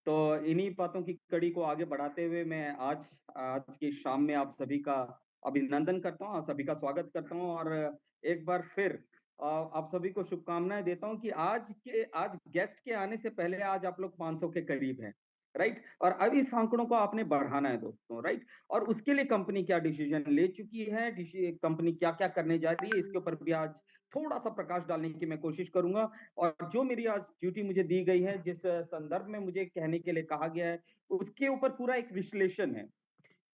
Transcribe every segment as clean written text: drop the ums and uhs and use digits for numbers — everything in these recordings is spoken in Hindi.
तो इन्हीं बातों की कड़ी को आगे बढ़ाते हुए मैं आज आज की शाम में आप सभी का अभिनंदन करता हूँ, आप सभी का स्वागत करता हूँ और एक बार फिर आप सभी को शुभकामनाएं देता हूँ कि आज गेस्ट के आने से पहले आज आप लोग 500 के करीब हैं, राइट? और अब इस आंकड़ों को आपने बढ़ाना है दोस्तों, राइट? और उसके लिए कंपनी क्या डिसीजन ले चुकी है, कंपनी क्या क्या करने जा रही है, इसके ऊपर भी आज थोड़ा सा प्रकाश डालने की मैं कोशिश करूंगा। और जो मेरी आज ड्यूटी मुझे दी गई है, जिस संदर्भ में मुझे कहने के लिए कहा गया है, उसके ऊपर पूरा एक विश्लेषण है।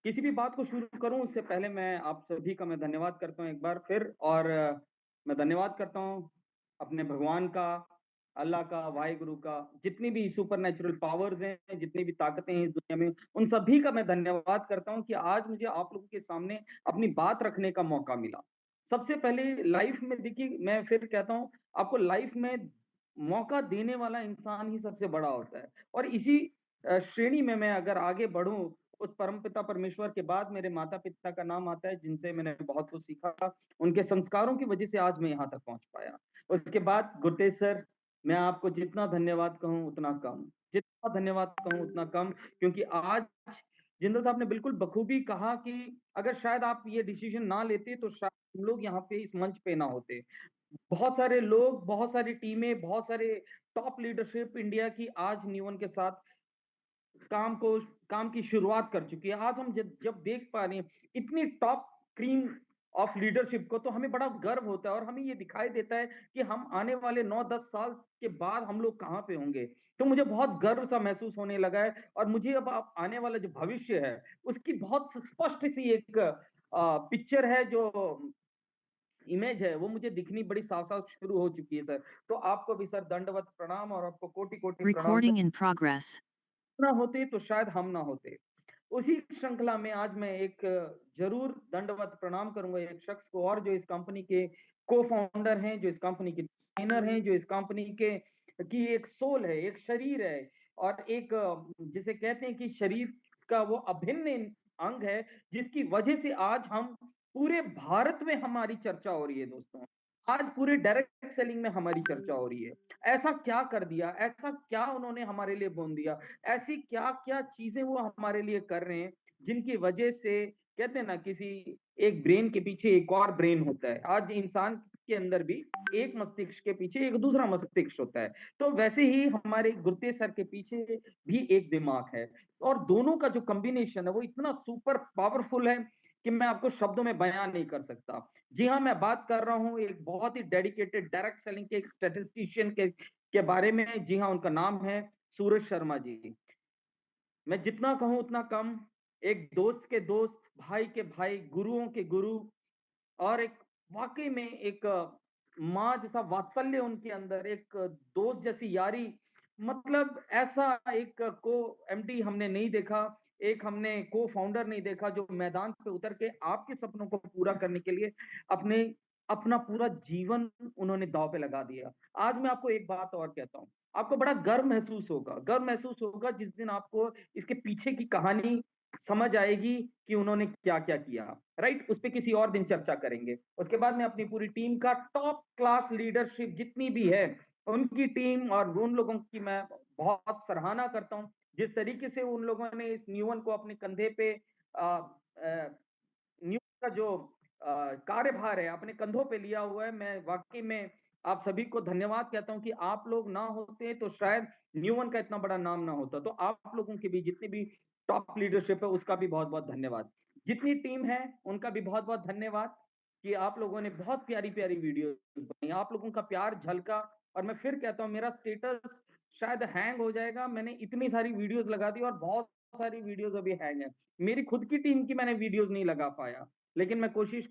किसी भी बात को शुरू करूं उससे पहले मैं आप सभी का मैं धन्यवाद करता हूं एक बार फिर। और मैं धन्यवाद करता हूं अपने भगवान का, अल्लाह का, वाहिगुरु का, जितनी भी सुपर नेचुरल पावर्स हैं, जितनी भी ताकतें हैं इस दुनिया में, उन सभी का मैं धन्यवाद करता हूं कि आज मुझे आप लोगों के सामने अपनी बात रखने का मौका मिला। सबसे पहले लाइफ में देखिए, मैं फिर कहता हूं, आपको लाइफ में मौका देने वाला इंसान ही सबसे बड़ा होता है। और इसी श्रेणी में मैं अगर आगे बढ़ूं, उस परमपिता परमेश्वर के बाद मेरे माता पिता का नाम आता है, जिनसे मैंने बहुत कुछ सीखा। उनके संस्कारों की वजह से आज मैं यहाँ तक पहुंच पाया। उसके बाद गुरतेज सर, मैं आपको जितना धन्यवाद कहूँ उतना कम, जितना धन्यवाद कहूँ उतना कम, क्योंकि आज जिंदल साहब ने बिल्कुल बखूबी कहा कि अगर शायद आप ये डिसीजन ना लेते तो शायद हम लोग यहाँ पे इस मंच पे ना होते। बहुत सारे लोग, बहुत सारी टीमें, बहुत सारे टॉप लीडरशिप इंडिया की आज न्यूवन के साथ काम को काम की शुरुआत कर चुकी है। आज हम जब देख पा रहे हैं इतनी टॉप क्रीम ऑफ लीडरशिप को, तो हमें बड़ा गर्व होता है और हमें ये दिखाई देता है कि हम आने वाले 9-10 साल के बाद हम लोग कहाँ पे होंगे। तो मुझे बहुत गर्व सा महसूस होने लगा है और मुझे अब आप आने वाला जो भविष्य है उसकी बहुत स्पष्ट सी एक पिक्चर है, जो इमेज है वो मुझे दिखनी बड़ी साफ साफ शुरू हो चुकी है सर। तो आपको भी सर दंडवत प्रणाम और आपको कोटि कोटि प्रणाम सर। Recording in progress. ना होते तो शायद हम ना होते। उसी श्रृंखला में आज मैं एक जरूर दंडवत प्रणाम करूंगा एक शख्स को, और जो इस कंपनी के को फाउंडर हैं, जो इस कंपनी के डिजाइनर हैं, जो इस कंपनी के की एक सोल है, एक शरीर है, और एक जिसे कहते हैं कि शरीर का वो अभिन्न अंग है, जिसकी वजह से आज हम पूरे भारत में हमारी चर्चा हो रही है दोस्तों। आज पूरे डायरेक्ट सेलिंग में हमारी चर्चा हो रही है। ऐसा क्या कर दिया, ऐसा क्या उन्होंने हमारे लिए बोल दिया, ऐसी क्या क्या चीजें वो हमारे लिए कर रहे हैं, जिनकी वजह से कहते हैं ना, किसी एक ब्रेन के पीछे एक और ब्रेन होता है। आज इंसान के अंदर भी एक मस्तिष्क के पीछे एक दूसरा मस्तिष्क होता है। तो वैसे ही हमारे गुर्ते सर के पीछे भी एक दिमाग है, और दोनों का जो कॉम्बिनेशन है वो इतना सुपर पावरफुल है कि मैं आपको शब्दों में बयान नहीं कर सकता। जी हाँ, मैं बात कर रहा हूँ एक बहुत ही डेडिकेटेड डायरेक्ट सेलिंग के एक स्टैटिस्टिशियन के बारे में। जी हाँ, उनका नाम है सूरज शर्मा जी। मैं जितना कहूं उतना कम। एक दोस्त के दोस्त, भाई के भाई, गुरुओं के गुरु, और एक वाकई में एक माँ जैसा वात्सल्य उनके अंदर, एक दोस्त जैसी यारी। मतलब ऐसा एक को एमडी हमने नहीं देखा, एक हमने को फाउंडर नहीं देखा, जो मैदान पे उतर के आपके सपनों को पूरा करने के लिए अपने अपना पूरा जीवन उन्होंने दांव पे लगा दिया। आज मैं आपको एक बात और कहता हूँ, आपको बड़ा गर्व महसूस होगा, गर्व महसूस होगा जिस दिन आपको इसके पीछे की कहानी समझ आएगी कि उन्होंने क्या क्या किया, राइट? उस पर किसी और दिन चर्चा करेंगे। उसके बाद में अपनी पूरी टीम का टॉप क्लास लीडरशिप जितनी भी है, उनकी टीम और उन लोगों की मैं बहुत सराहना करता हूं, जिस तरीके से उन लोगों ने इस न्यूवन को अपने कंधे पे न्यूज का जो कार्यभार है अपने कंधों पे लिया हुआ है। मैं वाकई में आप सभी को धन्यवाद कहता हूं कि आप लोग ना होते तो शायद न्यूवन का इतना बड़ा नाम ना होता। तो आप लोगों की भी जितनी भी टॉप लीडरशिप है उसका भी बहुत बहुत धन्यवाद। जितनी टीम है उनका भी बहुत बहुत धन्यवाद कि आप लोगों ने बहुत प्यारी प्यारी वीडियो बनाई, आप लोगों का प्यार झलका। और मैं फिर कहता हूँ, मेरा स्टेटस शायद हैंग हो जाएगा, मैंने इतनी सारी वीडियोस लगा दी और बहुत सारी वीडियोस अभी हैंग है। मेरी खुद की टीम की मैंने वीडियोस नहीं लगा पाया, लेकिन मैं कोशिश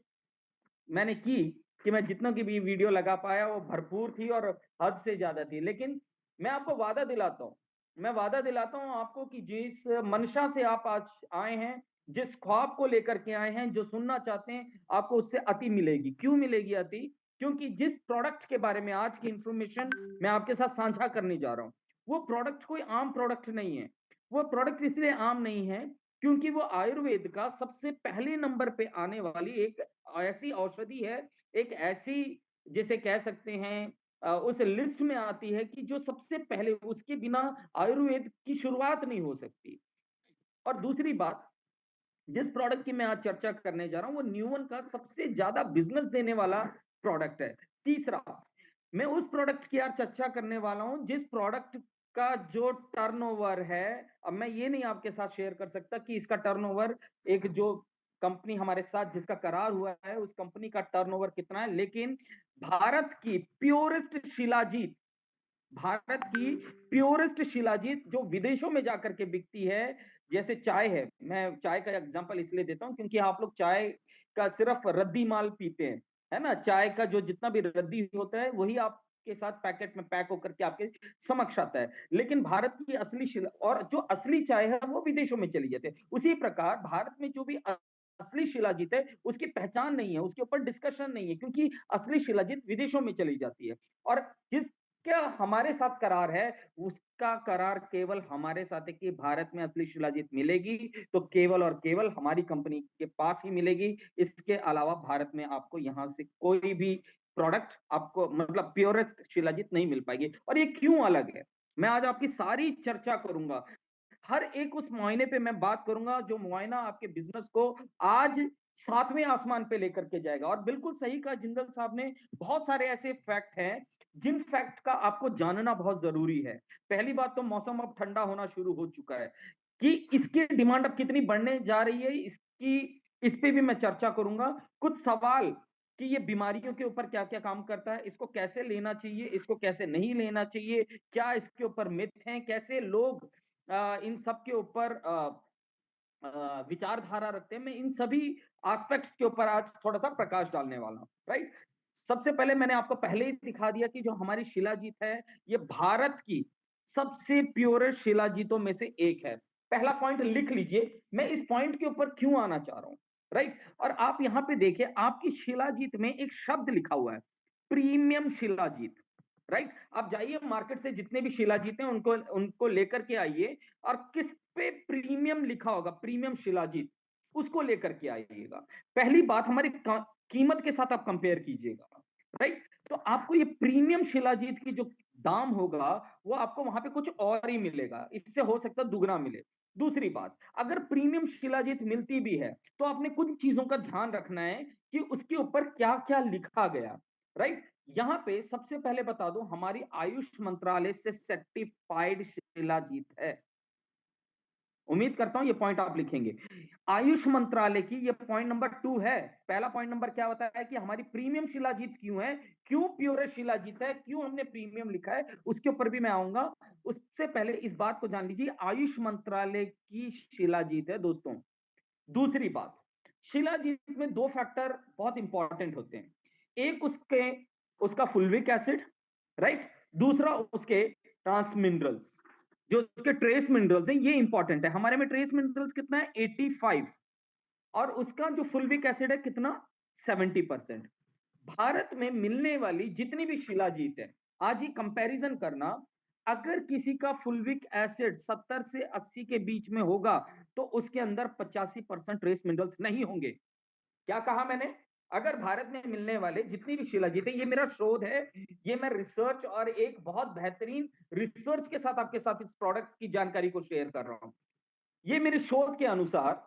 मैंने की कि मैं जितना की भी वीडियो लगा पाया वो भरपूर थी और हद से ज्यादा थी। लेकिन मैं आपको वादा दिलाता हूँ, मैं वादा दिलाता हूँ आपको कि जिस मंशा से आप आज आए हैं, जिस ख्वाब को लेकर के आए हैं, जो सुनना चाहते हैं, आपको उससे अति मिलेगी। क्यों मिलेगी अति? क्योंकि जिस प्रोडक्ट के बारे में आज की इंफॉर्मेशन मैं आपके साथ साझा करने जा रहा हूँ, वो प्रोडक्ट कोई आम प्रोडक्ट नहीं है। वो प्रोडक्ट इसलिए आम नहीं है क्योंकि वो आयुर्वेद का सबसे पहले नंबर पे आने वाली एक ऐसी औषधि है, एक ऐसी जिसे कह सकते हैं उस लिस्ट में आती है कि जो सबसे पहले, उसके बिना आयुर्वेद की शुरुआत नहीं हो सकती। और दूसरी बात, जिस प्रोडक्ट की मैं आज चर्चा करने जा रहा हूं वो न्यूवन का सबसे ज्यादा बिजनेस देने वाला प्रोडक्ट है। तीसरा, मैं उस प्रोडक्ट की आज चर्चा करने वाला हूं जिस प्रोडक्ट का जो टर्नओवर है, अब मैं ये नहीं आपके साथ शेयर कर सकता कि इसका टर्नओवर, एक जो कंपनी हमारे साथ जिसका करार हुआ है उस कंपनी का टर्नओवर कितना है, लेकिन भारत की प्योरेस्ट शिलाजीत, भारत की प्योरेस्ट शिलाजीत जो विदेशों में जाकर के बिकती है, जैसे चाय है, मैं चाय का एग्जांपल इसलिए देता हूं क्योंकि आप लोग चाय का सिर्फ रद्दी माल पीते हैं, है ना। चाय का जो जितना भी रद्दी होता है वही आपके साथ पैकेट में पैक होकर के आपके समक्ष आता है, लेकिन भारत की असली शिला और जो असली चाय है वो विदेशों में चली जाती है। उसी प्रकार भारत में जो भी असली शिलाजीत है उसकी पहचान नहीं है, उसके ऊपर डिस्कशन नहीं है, क्योंकि असली शिलाजीत विदेशों में चली जाती है। और जिस क्या हमारे साथ करार है, उसका करार केवल हमारे साथ है कि भारत में असली शिलाजीत मिलेगी तो केवल और केवल हमारी कंपनी के पास ही मिलेगी। इसके अलावा भारत में आपको यहां से कोई भी प्रोडक्ट आपको, मतलब प्योरेस्ट शिलाजीत नहीं मिल पाएगी। और ये क्यों अलग है, मैं आज आपकी सारी चर्चा करूंगा। हर एक उस मुआयने पे मैं बात करूंगा जो मुआयना आपके बिजनेस को आज सातवें आसमान पे लेकर के जाएगा। और बिल्कुल सही कहा जिंदल साहब ने, बहुत सारे ऐसे फैक्ट हैं जिन फैक्ट का आपको जानना बहुत जरूरी है। पहली बात तो मौसम अब ठंडा होना शुरू हो चुका है, कि इसकी डिमांड अब कितनी बढ़ने जा रही है, इसकी इस पे भी मैं चर्चा करूंगा। कुछ सवाल कि ये बीमारियों के ऊपर क्या क्या काम करता है, इसको कैसे लेना चाहिए, इसको कैसे नहीं लेना चाहिए, क्या इसके ऊपर मिथ हैं, कैसे लोग इन सब के ऊपर विचारधारा रखते हैं, मैं इन सभी एस्पेक्ट्स के ऊपर आज थोड़ा सा प्रकाश डालने वाला हूं। राइट, सबसे पहले मैंने आपको पहले ही दिखा दिया कि जो हमारी शिलाजीत है ये भारत की सबसे प्योरेस्ट शिलाजीतों में से एक है। पहला पॉइंट लिख लीजिए, मैं इस पॉइंट के ऊपर क्यों आना चाह रहा हूं। राइट, और आप यहां पे देखिए आपकी शिलाजीत में एक शब्द लिखा हुआ है, प्रीमियम शिलाजीत। राइट, आप जाइए मार्केट से जितने भी शिलाजीत हैं उनको उनको लेकर के आइए, और किस पे प्रीमियम लिखा होगा, प्रीमियम शिलाजीत, उसको लेकर के आइएगा। पहली बात, हमारी कीमत के साथ आप कंपेयर कीजिएगा। राइट, तो आपको ये प्रीमियम शिलाजीत की जो दाम होगा वो आपको वहां पे कुछ और ही मिलेगा, इससे हो सकता है दुगना मिले। दूसरी बात, अगर प्रीमियम शिलाजीत मिलती भी है तो आपने कुछ चीजों का ध्यान रखना है कि उसके ऊपर क्या क्या लिखा गया। राइट, यहां पे सबसे पहले बता दूं, हमारी आयुष मंत्रालय से सर्टिफाइड शिलाजीत है। उम्मीद करता हूं ये पॉइंट आप लिखेंगे, आयुष मंत्रालय की, ये पॉइंट नंबर 2 है। पहला पॉइंट नंबर क्या बताया कि हमारी प्रीमियम शिलाजीत क्यों है, क्यों प्योर शिलाजीत है, क्यों हमने प्रीमियम लिखा है, उसके ऊपर भी मैं आऊंगा। उससे पहले इस बात को जान लीजिए, आयुष मंत्रालय की शिलाजीत है दोस्तों। दूसरी बात, शिलाजीत में दो फैक्टर बहुत इंपॉर्टेंट होते हैं, एक उसके उसका फुल्विक एसिड, राइट, दूसरा उसके ट्रांस मिनरल्स, जो उसके ट्रेस मिनरल्स हैं, ये इंपॉर्टेंट है। हमारे में ट्रेस मिनरल्स कितना है, 85, और उसका जो फुल्विक एसिड है कितना, 70%। भारत में मिलने वाली जितनी भी शिलाजीत है, आज ही कंपैरिजन करना, अगर किसी का फुल्विक एसिड 70 से 80 के बीच में होगा तो उसके अंदर 85% ट्रेस मिनरल्स नहीं होंगे। क्या कहा मैंने, अगर भारत में मिलने वाले जितनी भी शिलाजीत है, ये मेरा शोध है, ये मैं रिसर्च और एक बहुत बेहतरीन रिसर्च के साथ आपके साथ इस प्रोडक्ट की जानकारी को शेयर कर रहा हूं। ये मेरे शोध के अनुसार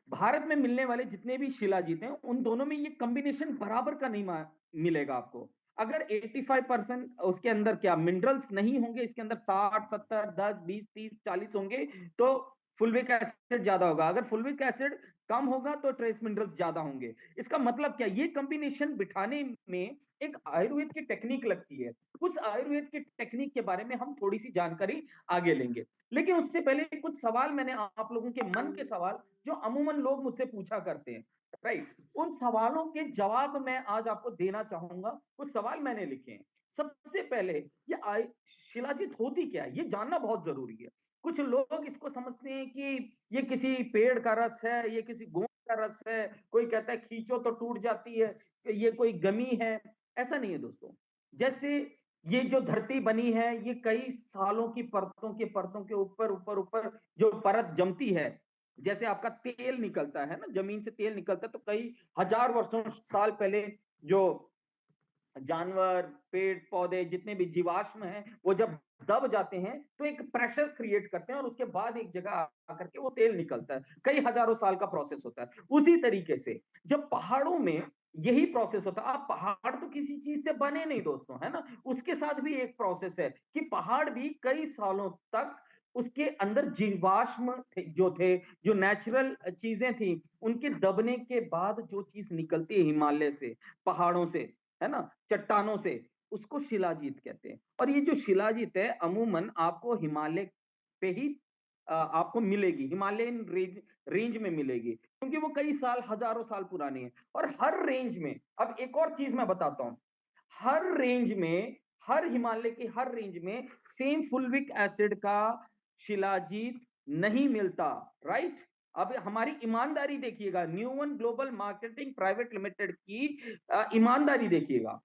भारत में मिलने वाले जितने भी शिलाजीत हैं उन दोनों में ये कॉम्बिनेशन बराबर का नहीं मिलेगा आपको। अगर 85% उसके अंदर क्या मिनरल्स नहीं होंगे, इसके अंदर 60 70 10 20 30 40 होंगे तो फुल्विक एसिड ज्यादा होगा, अगर फुल्विक एसिड कम होगा तो ट्रेस मिनरल्स ज्यादा होंगे। इसका मतलब क्या, ये कॉम्बिनेशन बिठाने में एक आयुर्वेद की टेक्निक लगती है। उस आयुर्वेद की टेक्निक के बारे में हम थोड़ी सी जानकारी आगे लेंगे, लेकिन उससे पहले कुछ सवाल मैंने आप लोगों के मन के सवाल जो अमूमन लोग मुझसे पूछा करते हैं, राइट, उन सवालों के जवाब मैं आज आपको देना चाहूंगा। कुछ सवाल मैंने लिखे हैं। सबसे पहले, ये शिलाजीत होती क्या है ये जानना बहुत जरूरी है। कुछ लोग इसको समझते हैं कि ये किसी पेड़ का रस है, ये किसी गोंद का रस है, कोई कहता है खींचो तो टूट जाती है, ये कोई गमी है। ऐसा नहीं है दोस्तों। जैसे ये जो धरती बनी है ये कई सालों की परतों के ऊपर ऊपर ऊपर जो परत जमती है, जैसे आपका तेल निकलता है ना, जमीन से तेल निकलता है तो कई हजार वर्षों साल पहले जो जानवर, पेड़ पौधे, जितने भी जीवाश्म हैं, वो जब दब जाते हैं तो एक प्रेशर क्रिएट करते हैं और उसके बाद एक जगह आकर के वो तेल निकलता है। कई हजारों साल का प्रोसेस होता है। उसी तरीके से जब पहाड़ों में यही प्रोसेस होता है, आप पहाड़ तो किसी चीज से बने नहीं दोस्तों, है ना? उसके साथ भी एक प्रोसेस है कि पहाड़ भी कई सालों तक उसके अंदर जीवाश्म थे, जो नेचुरल चीजें थी, उनके दबने के बाद जो चीज निकलती है हिमालय से, पहाड़ों से, है ना, चट्टानों से, उसको शिलाजीत कहते हैं। और ये जो शिलाजीत है अमूमन आपको हिमालय पे ही आपको मिलेगी, हिमालयन रेंज में मिलेगी, क्योंकि वो कई साल, हजारों साल पुरानी है। और हर रेंज में, अब एक और चीज मैं बताता हूं, हर रेंज में, हर हिमालय की हर रेंज में सेम फुल्विक एसिड का शिलाजीत नहीं मिलता, राइट? अब हमारी ईमानदारी देखिएगा, न्यूवन ग्लोबल मार्केटिंग प्राइवेट लिमिटेड की ईमानदारी देखिएगा।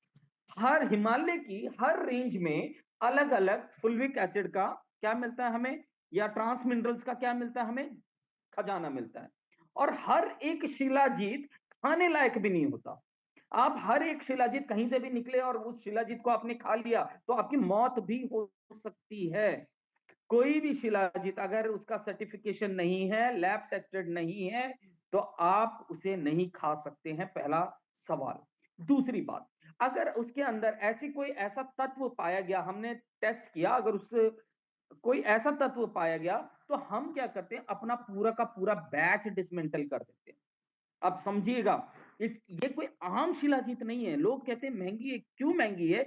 हर हिमालय की हर रेंज में अलग अलग फुल्विक एसिड का क्या मिलता है हमें, या ट्रांस मिनरल्स का क्या मिलता है हमें, खजाना मिलता है। और हर एक शिलाजीत खाने लायक भी नहीं होता। आप हर एक शिलाजीत कहीं से भी निकले और उस शिलाजीत को आपने खा लिया तो आपकी मौत भी हो सकती है। कोई भी शिलाजीत अगर उसका सर्टिफिकेशन नहीं है, लैब टेस्टेड नहीं है, तो आप उसे नहीं खा सकते हैं, पहला सवाल। दूसरी बात, अगर उसके अंदर ऐसी कोई ऐसा तत्व पाया गया, हमने टेस्ट किया, अगर उस कोई ऐसा तत्व पाया गया, तो हम क्या करते हैं, अपना पूरा का पूरा बैच डिसमेंटल कर देते हैं। अब समझिएगा, ये कोई आम शिलाजीत नहीं है। लोग कहते हैं महंगी है, क्यों महंगी है?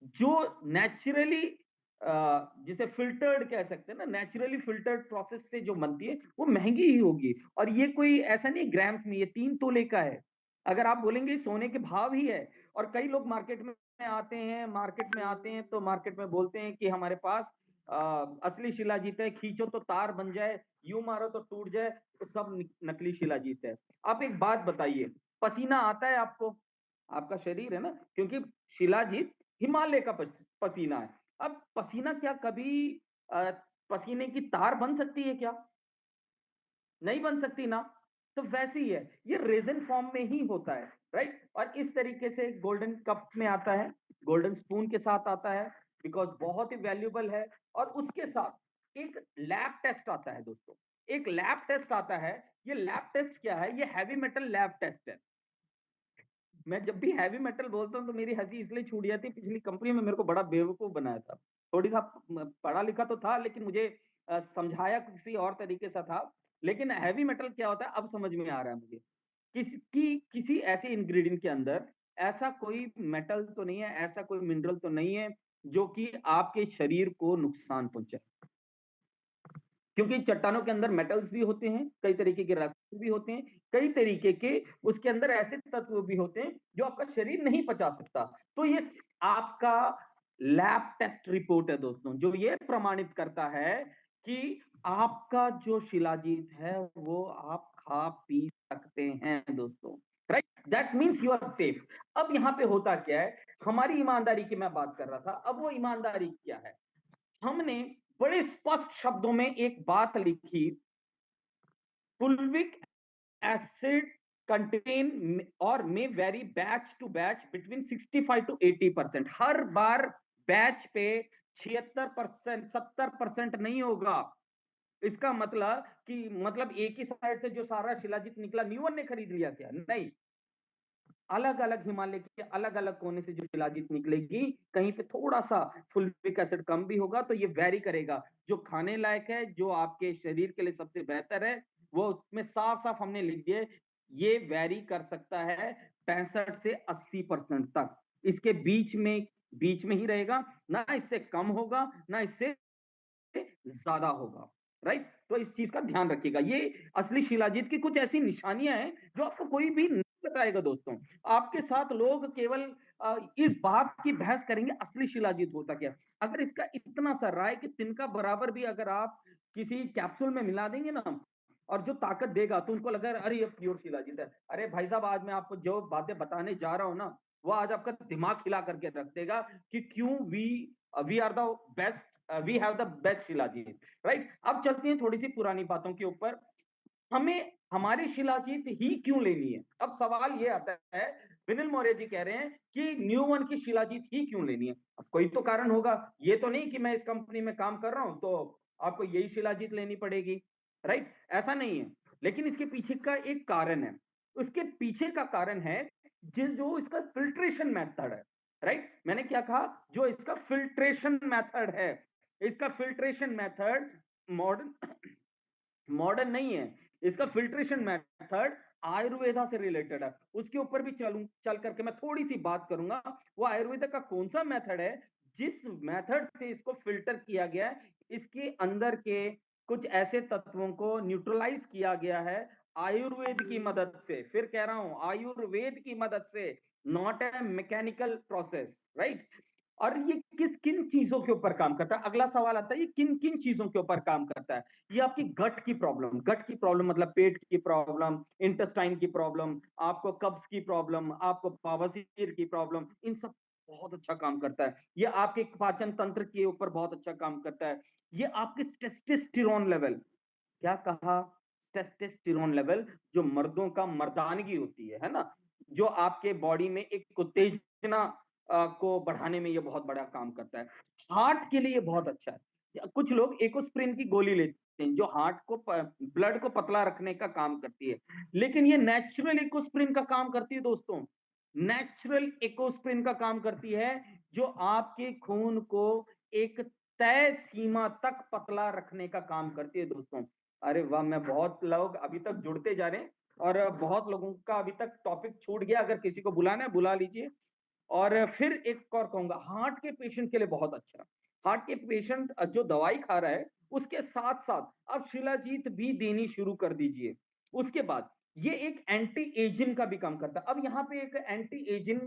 जो नेचुरली जिसे फिल्टर्ड कह सकते हैं ना, नेचुरली फिल्टर्ड प्रोसेस से जो बनती है वो महंगी ही होगी। और ये कोई ऐसा नहीं ग्राम्स में, ये 3 तोले का है। अगर आप बोलेंगे सोने के भाव ही है। और कई लोग मार्केट में आते हैं, तो मार्केट में बोलते हैं कि हमारे पास असली शिलाजीत है, खींचो तो तार बन जाए, यूं मारो तो टूट जाए, तो सब नकली शिलाजीत है। आप एक बात बताइए, पसीना आता है आपको? आपका शरीर है ना, क्योंकि शिलाजीत हिमालय का पसीना है। अब पसीना क्या कभी अ, पसीने की तार बन सकती है क्या? नहीं बन सकती ना। तो वैसे ही है, ये रेजन फॉर्म में ही होता है, राइट? और इस तरीके से गोल्डन कप में आता है, गोल्डन स्पून के साथ आता है, बिकॉज बहुत ही वैल्यूबल है। और उसके साथ एक लैब टेस्ट आता है दोस्तों, एक लैब टेस्ट आता है। ये लैब टेस्ट क्या है? ये हैवी मेटल लैब टेस्ट है। मैं जब भी हैवी मेटल बोलता हूँ तो मेरी हंसी इसलिए छूट जाती है, पिछली कंपनी में मेरे को बड़ा बेवकूफ बनाया था। थोड़ी सा पढ़ा लिखा तो था, लेकिन मुझे समझाया किसी और तरीके से था। लेकिन हैवी मेटल क्या होता है अब समझ में आ रहा है मुझे। किसी ऐसे इंग्रेडिएंट के अंदर ऐसा कोई मेटल तो नहीं है, ऐसा कोई मिनरल तो नहीं है जो कि आपके शरीर को नुकसान पहुंचाए। क्योंकि चट्टानों के अंदर मेटल्स भी होते हैं, कई तरीके के रासायन भी होते हैं, कई तरीके के उसके अंदर ऐसे तत्व भी होते हैं जो आपका शरीर नहीं पचा सकता। तो ये आपका लैब टेस्ट रिपोर्ट है दोस्तों, जो ये प्रमाणित करता है कि आपका जो शिलाजीत है वो आप खा पी सकते हैं दोस्तों, right? That means you are safe. अब यहाँ पे होता क्या है, हमारी ईमानदारी की मैं बात कर रहा था, अब वो ईमानदारी क्या है? हमने बड़े स्पष्ट शब्दों में एक बात लिखी, फुल्विक एसिड कंटेन और may vary batch to batch between 65 to 80%। हर बार बैच पे 76%, 70% नहीं होगा। इसका मतलब कि मतलब एक ही साइड से जो सारा शिलाजीत निकला न्यूवन ने खरीद लिया क्या? नहीं, अलग अलग हिमालय के अलग अलग कोने से जो शिलाजीत निकलेगी, कहीं पे थोड़ा सा फुल्विक एसिड कम भी होगा, तो ये वेरी करेगा। जो खाने लायक है, जो आपके शरीर के लिए सबसे बेहतर है, वो उसमें साफ साफ हमने लिख दिया, ये वेरी कर सकता है 65 से 80% तक। इसके बीच में ही रहेगा, ना इससे कम होगा ना इससे ज्यादा होगा, राइट? तो इस चीज का ध्यान रखिएगा। ये असली शिलाजीत की कुछ ऐसी निशानियां हैं जो आपको कोई भी नहीं बताएगा दोस्तों। आपके साथ लोग केवल इस बात की बहस करेंगे असली शिलाजीत होता क्या। अगर इसका इतना सा राय कि तिनका बराबर भी अगर आप किसी कैप्सूल में मिला देंगे ना, और जो ताकत देगा, तो उनको लगा अरे ये प्योर शिलाजीत है। अरे भाई साहब, आज मैं आपको जो बातें बताने जा रहा हूं ना, वो आज आपका दिमाग हिला करके रख देगा कि क्यों we are the best, we have the best shilajit, right? अब चलते हैं थोड़ी सी पुरानी बातों के ऊपर। हमें हमारी शिलाजीत ही क्यों लेनी है? अब सवाल ये आता है, विनिल मौर्य जी कह रहे हैं कि न्यू1 की शिलाजीत ही क्यों लेनी है? अब कोई तो कारण होगा, ये तो नहीं कि मैं इस कंपनी में काम कर रहा हूं तो आपको यही शिलाजीत लेनी पड़ेगी, राइट? ऐसा नहीं है। लेकिन इसके पीछे का एक कारण है। उसके पीछे का कारण है जो इसका फिल्ट्रेशन मेथड है, राइट? मैंने क्या कहा? जो इसका फिल्ट्रेशन मेथड है, इसका फिल्ट्रेशन मेथड मॉडर्न मॉडर्न नहीं है। इसका फिल्ट्रेशन मेथड आयुर्वेदा से रिलेटेड है। उसके ऊपर भी चल करके मैं थोड़ी सी बात करूंगा। वो आयुर्वेदा का कौन सा मेथड है जिस मेथड से इसको फिल्टर किया गया है, इसके अंदर के कुछ ऐसे तत्वों को न्यूट्रलाइज किया गया है आयुर्वेद की मदद से। फिर कह रहा हूं, आयुर्वेद की मदद से, not a mechanical process, right? और ये किस किन चीजों के ऊपर काम करता है? अगला सवाल आता है, ये किन किन चीजों के ऊपर काम करता है? ये आपकी गट की प्रॉब्लम मतलब पेट की प्रॉब्लम, इंटेस्टाइन की प्रॉब्लम, आपको कब्ज की प्रॉब्लम, आपको बवासीर की प्रॉब्लम, इन सब बहुत अच्छा काम करता है। ये आपके पाचन तंत्र के ऊपर बहुत अच्छा काम करता है। ये आपके टेस्टोस्टेरोन लेवल, क्या कहा? टेस्टोस्टेरोन लेवल, जो मर्दों का मर्दानगी होती है ना, जो आपके बॉडी में एक उत्तेजना को बढ़ाने में ये बहुत बड़ा काम करता है। हार्ट के लिए बहुत अच्छा है। कुछ लोग एकोस्प्रिन की गोली लेते हैं जो हार्ट को ब्लड को पतला रखने का काम करती है, लेकिन ये नेचुरल एकोस्प्रिन का काम करती है दोस्तों। नेचुरल एकोस्प्रिन का काम करती है, जो आपके खून को एक तय सीमा तक पतला रखने का काम करती है दोस्तों। अरे वाह, मैं बहुत लोग अभी तक जुड़ते जा रहे हैं और बहुत लोगों का अभी तक टॉपिक छूट गया। अगर किसी को बुलाना है बुला लीजिए। और फिर एक और कहूंगा, हार्ट के पेशेंट के लिए बहुत अच्छा। हार्ट के पेशेंट जो दवाई खा रहा है उसके साथ साथ आप शिलाजीत भी देनी शुरू कर दीजिए। उसके बाद ये एक एंटी एजिंग का भी काम करता है। अब यहाँ पे एक एंटी एजिंग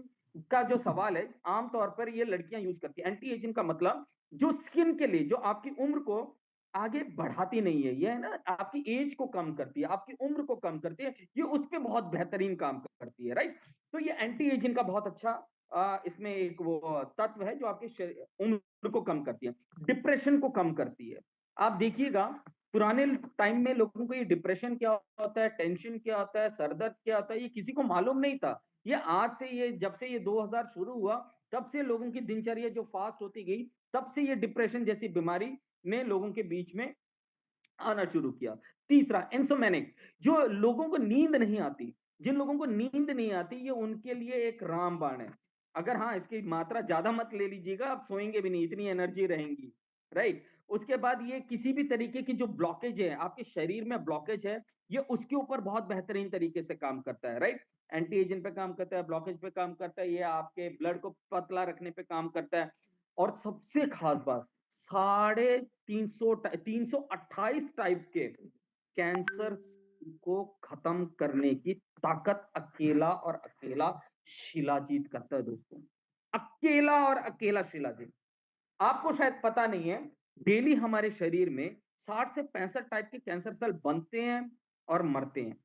का जो सवाल है, आमतौर पर ये लड़कियां यूज करती है। एंटी एजिंग का मतलब जो स्किन के लिए, जो आपकी उम्र को आगे बढ़ाती नहीं है, ये है ना, आपकी एज को कम करती है, आपकी उम्र को कम करती है, ये उस पर बहुत बेहतरीन काम करती है, राइट? तो ये एंटी एजिंग का बहुत अच्छा इसमें एक वो तत्व है जो आपकी उम्र को कम करती है, डिप्रेशन को कम करती है। आप देखिएगा, पुराने टाइम में लोगों को ये डिप्रेशन क्या होता है, टेंशन क्या होता है, सरदर्द क्या होता है, ये किसी को मालूम नहीं था। ये आज से, ये जब से ये 2000 शुरू हुआ, तब से लोगों की दिनचर्या जो फास्ट होती गई, तब से ये डिप्रेशन जैसी बीमारी ने लोगों के बीच में आना शुरू किया। तीसरा, इंसोमेनिक, जो लोगों को नींद नहीं आती, जिन लोगों को नींद नहीं आती, ये उनके लिए एक रामबाण है। अगर हाँ, इसकी मात्रा ज्यादा मत ले लीजिएगा, आप सोएंगे भी नहीं, इतनी एनर्जी रहेंगी, राइट? उसके बाद ये किसी भी तरीके की जो ब्लॉकेज है, आपके शरीर में ब्लॉकेज है, ये उसके ऊपर बहुत बेहतरीन तरीके से काम करता है, राइट? एंटी एजिंग पे काम करता है, ब्लॉकेज पे काम करता है, ये आपके ब्लड को पतला रखने पे काम करता है। और सबसे खास बात, 328 टाइप के कैंसर को खत्म करने की ताकत अकेला और अकेला शिलाजीत करता है दोस्तों। अकेला और अकेला शिलाजीत। आपको शायद पता नहीं है, डेली हमारे शरीर में 60 से 65 टाइप के कैंसर सेल बनते हैं और मरते हैं,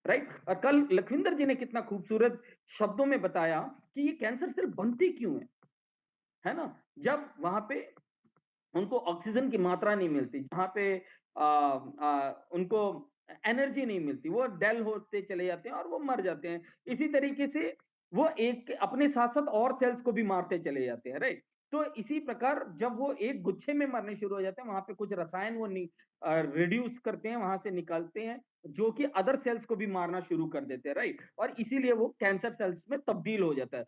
राइट? और कल लखविंदर जी ने कितना खूबसूरत शब्दों में बताया कि ये कैंसर सेल बनते क्यों है ना? जब वहां पे उनको ऑक्सीजन की मात्रा नहीं मिलती, जहाँ पे उनको एनर्जी नहीं मिलती, वो डेल होते चले जाते हैं और वो मर जाते हैं। इसी तरीके से वो एक अपने साथ साथ और सेल्स को भी मारते चले जाते हैं, राइट? तो इसी प्रकार जब वो एक गुच्छे में मरने शुरू हो जाते हैं, वहां पे कुछ रसायन वो रिड्यूस करते हैं, वहां से निकालते हैं, जो कि अदर सेल्स को भी मारना शुरू कर देते हैं, राइट? और इसीलिए वो कैंसर सेल्स में तब्दील हो जाता है।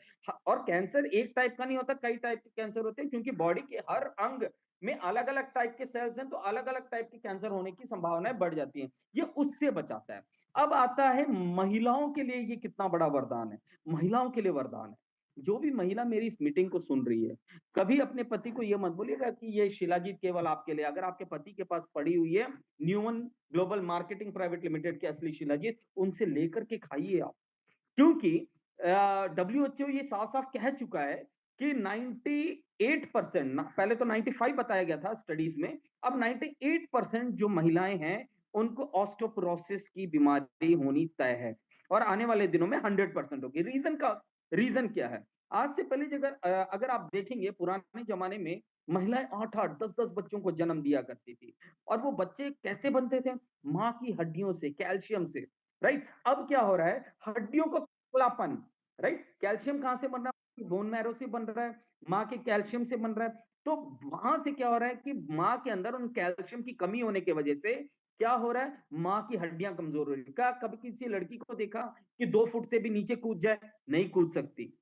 और कैंसर एक टाइप का नहीं होता, कई टाइप के कैंसर होते हैं, क्योंकि बॉडी के हर अंग में अलग अलग टाइप के सेल्स हैं, तो अलग अलग टाइप के कैंसर होने की संभावनाएं बढ़ जाती हैं। ये उससे बचाता है। अब आता है महिलाओं के लिए ये कितना बड़ा वरदान है। महिलाओं के लिए वरदान है। जो भी महिला मेरी इस मीटिंग को सुन रही है, कभी अपने पति को ये मत बोलिएगा कि ये शिलाजीत केवल आपके लिए। अगर आपके पति के पास पड़ी हुई है Newman global marketing private limited की असली शिलाजीत, उनसे लेकर के खाइए आप। क्योंकि डब्ल्यूएचओ ये साफ साफ कह चुका है कि 98%, पहले तो 95 बताया गया था स्टडीज में, अब 98% जो महिलाएं हैं उनको ऑस्टियोपोरोसिस की बीमारी होनी तय है, और आने वाले दिनों में 100% होगी। रीजन क्या है? आज से पहले अगर आप देखेंगे, पुराने जमाने में महिलाएं 8-8 10-10 बच्चों को जन्म दिया करती थी, और वो बच्चे कैसे बनते थे? माँ की हड्डियों से, कैल्शियम से, राइट? अब क्या हो रहा है, हड्डियों को खोखलापन, राइट? कैल्शियम कहाँ से बन रहा है? बोन मैरो से बन रहा है, माँ के कैल्शियम से बन रहा है। तो वहां से क्या हो रहा है कि माँ के अंदर उन कैल्शियम की कमी होने की वजह से क्या हो रहा है, माँ की हड्डियां कमजोर हो रही है। क्या कभी किसी लड़की को देखा कि 2 फुट से भी नीचे कूद जाए? नहीं कूद सकती,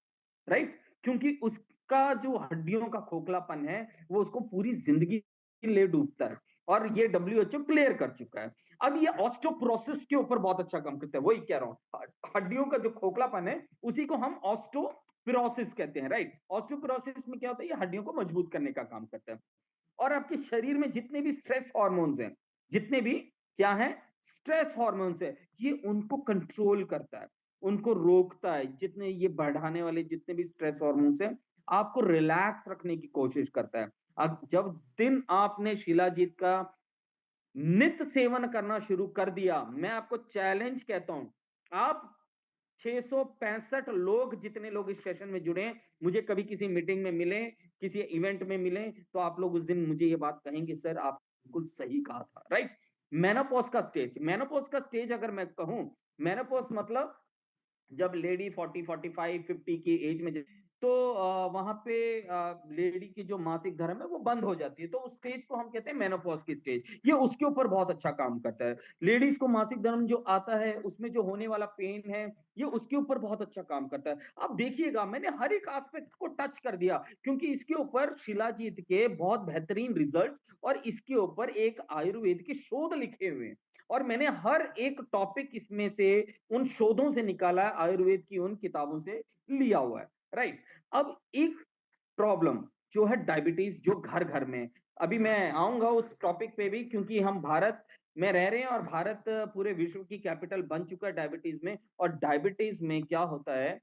राइट? क्योंकि उसका जो हड्डियों का खोखलापन है वो उसको पूरी जिंदगी ले डूबता है, और ये डब्ल्यूएचओ क्लियर कर चुका है। अब ये ऑस्टोप्रोसिस के ऊपर बहुत अच्छा काम करता है, वही कह रहा हूँ, हड्डियों का जो खोखलापन है उसी को हम ऑस्टोपिरोसिस कहते हैं, राइट? ऑस्टोपिरोसिस में क्या होता है, ये हड्डियों को मजबूत करने का काम करता है। और आपके शरीर में जितने भी स्ट्रेस हार्मोन्स हैं, जितने भी क्या है, स्ट्रेस हार्मोन्स है, ये उनको कंट्रोल करता है, उनको रोकता है। जितने ये बढ़ाने वाले जितने भी स्ट्रेस हार्मोन्स हैं, आपको रिलैक्स रखने की कोशिश करता है। अब जब दिन आपने शिलाजीत का नित्य सेवन करना शुरू कर दिया, मैं आपको चैलेंज कहता हूं, आप 665 लोग, जितने लोग इस सेशन में जुड़े हैं, मुझे कभी किसी मीटिंग में मिले, किसी इवेंट में मिले, तो आप लोग उस दिन मुझे ये बात कहेंगे, सर आप बिल्कुल सही कहा था, राइट? मेनोपॉज का स्टेज अगर मैं कहूं, मेनोपॉज मतलब जब लेडी 40, 45, 50 की एज में तो वहां पे लेडी की जो मासिक धर्म है वो बंद हो जाती है, तो उस स्टेज को हम कहते हैं मेनोपॉज की स्टेज। ये उसके ऊपर बहुत अच्छा काम करता है। लेडीज को मासिक धर्म जो आता है उसमें जो होने वाला पेन है, ये उसके ऊपर बहुत अच्छा काम करता है। अब देखिएगा, मैंने हर एक एस्पेक्ट को टच कर दिया, क्योंकि इसके ऊपर शिलाजीत के बहुत बेहतरीन रिजल्ट और इसके ऊपर एक आयुर्वेद के शोध लिखे हुए हैं, और मैंने हर एक टॉपिक इसमें से उन शोधों से निकाला है, आयुर्वेद की उन किताबों से लिया हुआ है, राइट? अब एक प्रॉब्लम जो है डायबिटीज, जो घर घर में, अभी मैं आऊंगा उस टॉपिक पे भी, क्योंकि हम भारत में रह रहे हैं और भारत पूरे विश्व की कैपिटल बन चुका है डायबिटीज में। और डायबिटीज में क्या होता है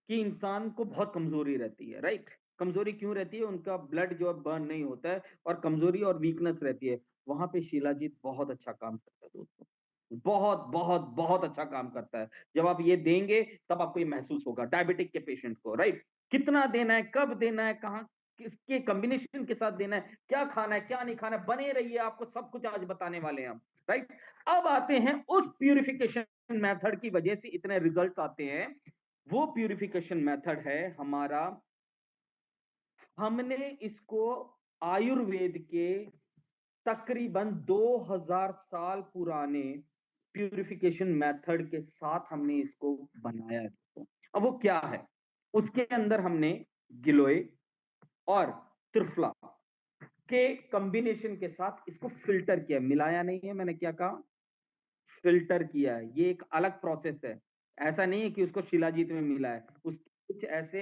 कि इंसान को बहुत कमजोरी रहती है, राइट? कमजोरी क्यों रहती है? उनका ब्लड जो है बर्न नहीं होता है, और कमजोरी और वीकनेस रहती है। वहां पे शिलाजीत बहुत अच्छा काम करता है दोस्तों, बहुत बहुत बहुत अच्छा काम करता है। जब आप ये देंगे तब आपको ये महसूस होगा, डायबिटिक के पेशेंट को, राइट? कितना देना है, कब देना है, कहाँ, किसके कॉम्बिनेशन के साथ देना है, क्या खाना है, क्या नहीं खाना है, बने रहिए, आपको सब कुछ आज बताने वाले हैं हम, राइट? अब आते हैं उस प्यूरिफिकेशन मेथड की वजह से इतने रिजल्ट्स आते हैं। वो प्यूरिफिकेशन मेथड है हमारा, हमने इसको आयुर्वेद के तकरीबन 2000 साल पुराने प्यूरिफिकेशन मेथड के साथ हमने इसको बनाया है दोस्तों। अब वो क्या है? उसके अंदर हमने गिलोय और त्रिफला के कॉम्बिनेशन के साथ इसको फिल्टर किया, मिलाया नहीं है, मैंने क्या कहा, फिल्टर किया है। ये एक अलग प्रोसेस है, ऐसा नहीं है कि उसको शिलाजीत में मिला है, उसके कुछ ऐसे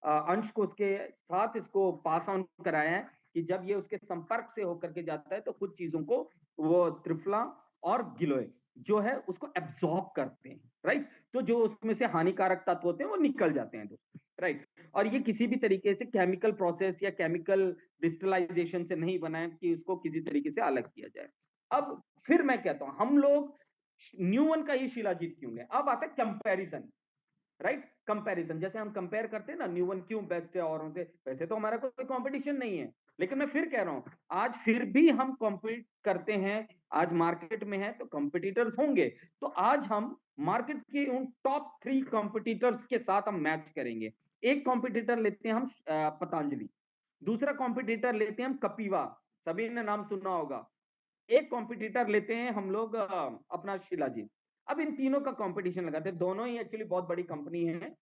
अंश को उसके साथ इसको पास ऑन कराया है कि जब ये उसके संपर्क से होकर के जाता है तो कुछ चीजों को वो त्रिफला और गिलोय जो है उसको एब्जॉर्ब करते हैं, राइट? तो जो उसमें से हानिकारक तत्व होते हैं वो निकल जाते हैं दोस्तों, राइट? और ये किसी भी तरीके से केमिकल प्रोसेस या केमिकल डिस्टिलाइजेशन से नहीं बना है कि उसको किसी तरीके से अलग किया जाए। अब फिर मैं कहता हूं, हम लोग न्यू वन का ही शिलाजीत क्यों है? अब आता है कंपैरिजन, राइट? कंपैरिजन, जैसे हम कंपेयर करते हैं ना, न्यू वन क्यों बेस्ट है औरों से, वैसे तो हमारा कोई कंपटीशन नहीं है, लेकिन मैं फिर कह रहा हूं, आज फिर भी हम कॉम्पीट करते हैं, आज मार्केट में है तो कॉम्पिटिटर्स होंगे, तो आज हम मार्केट के उन टॉप 3 कॉम्पिटिटर्स के साथ हम मैच करेंगे। एक कॉम्पिटिटर लेते हैं हम पतंजलि, दूसरा कॉम्पिटिटर लेते हैं हम कपिवा, सभी ने नाम सुना होगा, एक कॉम्पिटिटर लेते हैं हम लोग अपना शिलाजीत। अब इन तीनों का कंपटीशन लगाते हैं, दोनों ही एक्चुअली बहुत बड़ी कंपनी है।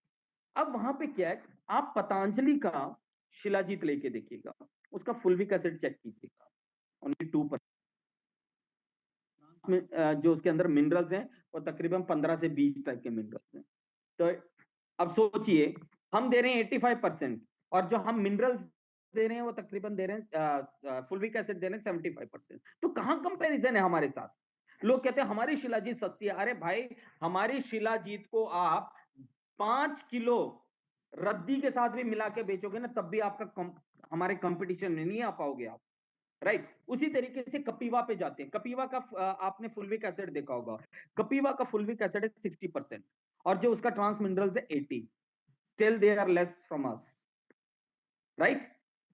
अब वहां पे क्या है, आप पतंजलि का शिलाजीत लेके देखिएगा, उसका फुल्विक एसिड चेक कीजिएगा, ओनली 2%। जो उसके अंदर मिनरल्स हैं वो तकरीबन 15 से 20 टाइप के मिनरल्स हैं। तो अब सोचिए, हम दे रहे हैं 85%, और जो हम मिनरल्स दे रहे हैं वो तकरीबन दे रहे हैं, फुल्विक एसिड दे रहे हैं 75%। तो कहां कंपैरिजन है हमारे साथ? लोग कहते हैं हमारी शिलाजीत सस्ती है। अरे भाई, हमारी शिलाजीत को आप 5 किलो रद्दी के साथ भी मिला के बेचोगे ना, तब भी आपका हमारे कंपटीशन में नहीं आ पाओगे आप, राइट? उसी तरीके से कपीवा पे जाते हैं, कपीवा का आपने फुल्विक एसिड देखा होगा, कपीवा का फुल्विक एसिड है 60%, और जो उसका ट्रांस मिनरल्स है 80, still they are less from us, right?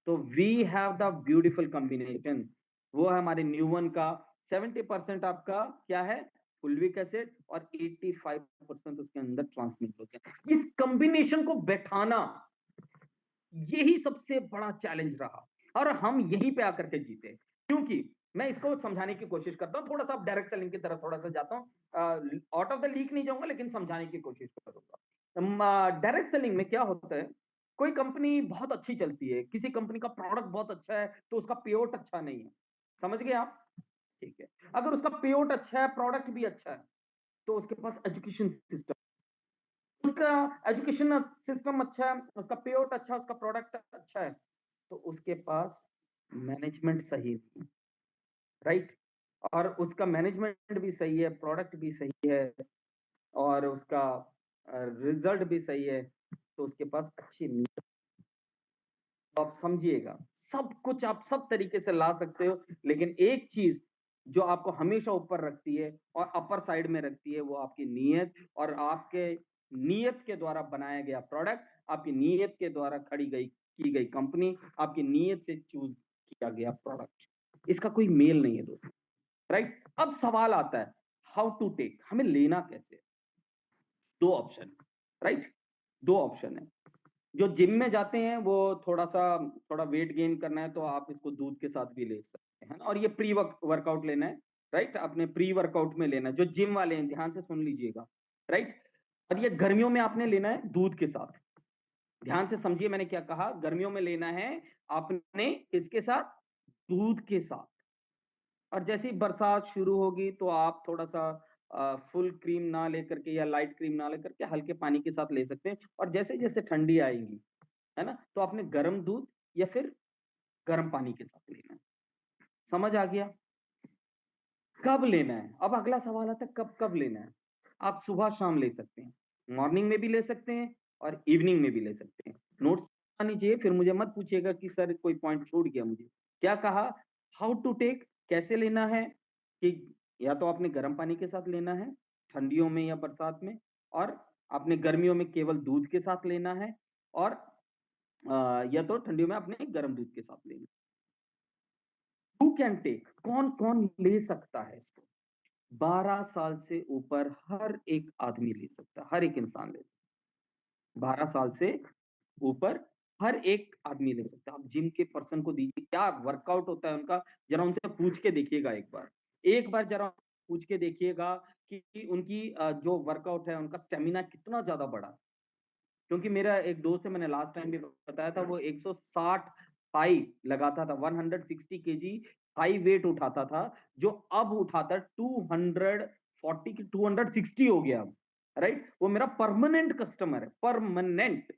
तो we have the beautiful combination, वो है हमारे न्यू वन का। 70% आपका क्या है, फुलविक एसिड और 85% उसके अंदर ट्रांसमिट होते हैं। इस कॉम्बिनेशन को बैठाना यही सबसे बड़ा चैलेंज रहा और हम यहीं पे आकर के जीते। क्योंकि मैं इसको समझाने की कोशिश करता हूं, थोड़ा सा डायरेक्ट सेलिंग की तरफ थोड़ा सा जाता हूं, आउट ऑफ द लीक नहीं जाऊंगा लेकिन समझाने की कोशिश करूंगा। डायरेक्ट सेलिंग में क्या होता है, कोई कंपनी बहुत अच्छी चलती है, किसी कंपनी का प्रोडक्ट बहुत अच्छा है तो उसका पेआउट अच्छा नहीं है, समझ गए आप? ठीक है, अगर उसका पेआउट अच्छा है, प्रोडक्ट भी अच्छा है, तो उसके पास एजुकेशन सिस्टम, उसका एजुकेशन सिस्टम अच्छा है, उसका पेआउट अच्छा, उसका प्रोडक्ट अच्छा है, तो उसके पास मैनेजमेंट सही है, राइट? और उसका मैनेजमेंट भी सही है, प्रोडक्ट भी सही है और उसका रिजल्ट भी सही है, तो उसके पास अच्छी नीयत। तो आप समझिएगा, सब कुछ आप सब तरीके से ला सकते हो, लेकिन एक चीज जो आपको हमेशा ऊपर रखती है और अपर साइड में रखती है, वो आपकी नीयत और आपके नीयत के द्वारा बनाया गया प्रोडक्ट, आपकी नीयत के द्वारा खड़ी गई की गई कंपनी, आपकी नीयत से चूज किया गया प्रोडक्ट। इसका कोई मेल नहीं है दोस्तों, राइट? अब सवाल आता है, हाउ टू टेक, हमें लेना कैसे? दो ऑप्शन, राइट? दो ऑप्शन है। जो जिम में जाते हैं वो थोड़ा वेट गेन करना है तो आप इसको दूध के साथ भी ले सकते हैं, और ये प्री वर्कआउट लेना है, राइट? अपने प्री वर्कआउट में लेना है। जो जिम वाले हैं ध्यान से सुन लीजिएगा, राइट? और ये गर्मियों में आपने लेना है दूध के साथ। ध्यान से समझिए मैंने क्या कहा, गर्मियों में लेना है आपने किसके साथ? दूध के साथ। और जैसी बरसात शुरू होगी तो आप थोड़ा सा फुल क्रीम ना लेकर के या लाइट क्रीम ना लेकर के हल्के पानी के साथ ले सकते हैं। और जैसे जैसे ठंडी आएगी, है ना, तो आपने गर्म दूध या फिर गर्म पानी के साथ लेना है। समझ आ गया? कब लेना है, अब अगला सवाल आता है कब कब लेना है। आप सुबह शाम ले सकते हैं, मॉर्निंग में भी ले सकते हैं और इवनिंग में भी ले सकते हैं। नोट्स आनी चाहिए, फिर मुझे मत पूछिएगा कि सर कोई पॉइंट छूट गया। मुझे क्या कहा, हाउ टू टेक, कैसे लेना है, कि या तो आपने गर्म पानी के साथ लेना है ठंडियों में या बरसात में, और आपने गर्मियों में केवल दूध के साथ लेना है, और या तो ठंडियों में आपने गर्म दूध के साथ लेना। हु कैन टेक, कौन कौन ले सकता है इसको? 12 साल से ऊपर हर एक आदमी ले सकता है, हर एक इंसान ले सकता है। 12 साल से ऊपर हर एक आदमी ले सकता है। आप जिम के पर्सन को दीजिए, क्या वर्कआउट होता है उनका, जरा उनसे पूछ के देखिएगा एक बार जरा पूछ के देखिएगा कि उनकी जो वर्कआउट है उनका स्टेमिना कितना ज्यादा बढ़ा। क्योंकि मेरा एक दोस्त है, मैंने लास्ट टाइम भी बताया था, वो 160 हाई लगाता था, 160 केजी हाई वेट उठाता था, जो अब उठाता 240 की 260 हो गया, राइट? वो मेरा परमानेंट कस्टमर है, परमानेंट।